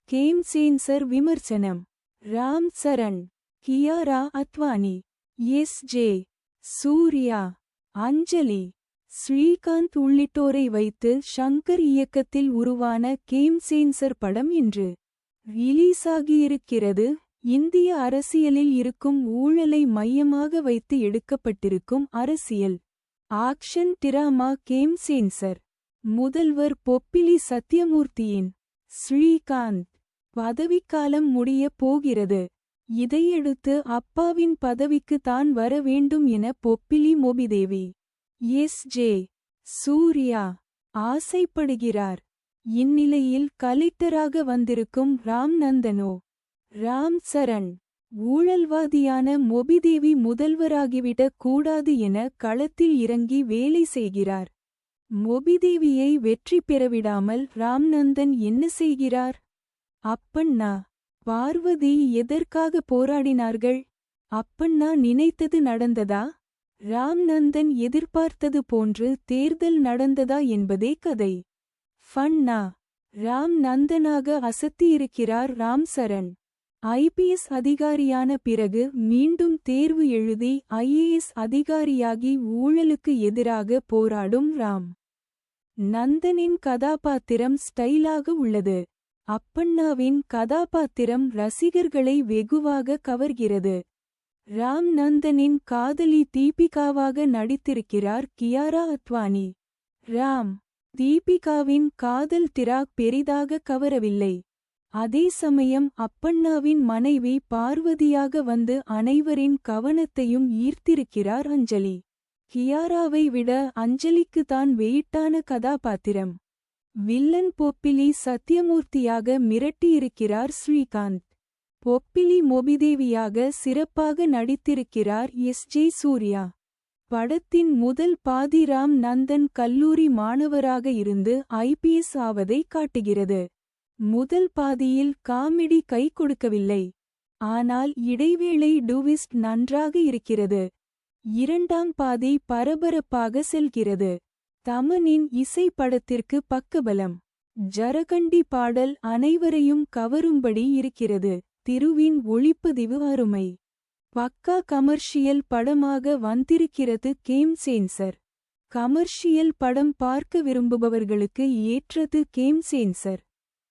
Game சேன்சர் விமர்சனம். Ram Charan, Kiara Advani, S J. Surya, அஞ்சலி, ஸ்ரீகாந்த் உள்ளிட்டோரை வைத்து ஷங்கர் இயக்கத்தில் உருவான கேம் சேன்சர் படம் இன்று ரிலீஸாகியிருக்கிறது. இந்திய அரசியலில் இருக்கும் ஊழலை மையமாக வைத்து எடுக்கப்பட்டிருக்கும் அரசியல் ஆக்ஷன் டிராமா கேம் சேன்சர். முதல்வர் பொப்பிலி சத்யமூர்த்தியின் ஸ்ரீகாந்த் பதவிக்காலம் முடியப் போகிறது. இதையடுத்து அப்பாவின் பதவிக்கு தான் வர வேண்டும் என பொப்பிலி மோபிதேவி எஸ்.ஜே. சூர்யா ஆசைப்படுகிறார். இந்நிலையில் கலெக்டராக வந்திருக்கும் ராம் நந்தனோ ராம் சரண் ஊழல்வாதியான மோபிதேவி முதல்வராகிவிடக் கூடாது என களத்தில் இறங்கி வேலை செய்கிறார். மோபிதேவியை வெற்றி பெறவிடாமல் ராம்நந்தன் என்ன செய்கிறார்? அப்பண்ணா பார்வதி எதற்காக போராடினார்கள்? அப்பண்ணா நினைத்தது நடந்ததா? ராம்நந்தன் எதிர்பார்த்தது போன்று தேர்தல் நடந்ததா என்பதே கதை. ஃபண்ணா ராம் நந்தனாக அசத்தியிருக்கிறார் ராம் சரண். ஐ.பி.எஸ். அதிகாரியான பிறகு மீண்டும் தேர்வு எழுதி ஐ.ஏ.எஸ். அதிகாரியாகி ஊழலுக்கு எதிராக போராடும் ராம் நந்தனின் கதாபாத்திரம் ஸ்டைலாக உள்ளது. அப்பண்ணாவின் கதாபாத்திரம் ரசிகர்களை வெகுவாக கவர்கிறது. ராம் நந்தனின் காதலி தீபிகாவாக நடித்திருக்கிறார் கியாரா அத்வானி. ராம் தீபிகாவின் காதல் திராக் பெரிதாக கவரவில்லை. அதே சமயம் அப்பண்ணாவின் மனைவி பார்வதியாக வந்து அனைவரின் கவனத்தையும் ஈர்த்திருக்கிறார் அஞ்சலி. கியாராவை விட அஞ்சலிக்கு தான் வெயிட்டான கதாபாத்திரம். வில்லன் பொப்பிலி சத்யமூர்த்தியாக மிரட்டியிருக்கிறார் ஸ்ரீகாந்த். பொப்பிலி மோபிதேவியாக சிறப்பாக நடித்திருக்கிறார் எஸ்.ஜே. சூர்யா. படத்தின் முதல் பாதி ராம் நந்தன் கல்லூரி மாணவராக இருந்து ஐ.பி.எஸ். ஆவதை காட்டுகிறது. முதல் பாதியில் காமெடி கை கொடுக்கவில்லை. ஆனால் இடைவேளை டுவிஸ்ட் நன்றாக இருக்கிறது. இரண்டாம் பாதி பரபரப்பாக செல்கிறது. தமனின் இசை படத்திற்கு பக்கபலம். ஜரகண்டி பாடல் அனைவரையும் கவரும்படி இருக்கிறது. திருவின் ஒளிப்பதிவு அருமை. பக்கா கமர்ஷியல் படமாக வந்திருக்கிறது கேம் சேன்சர். கமர்ஷியல் படம் பார்க்க விரும்புபவர்களுக்கு ஏற்றது கேம் சேன்சர்.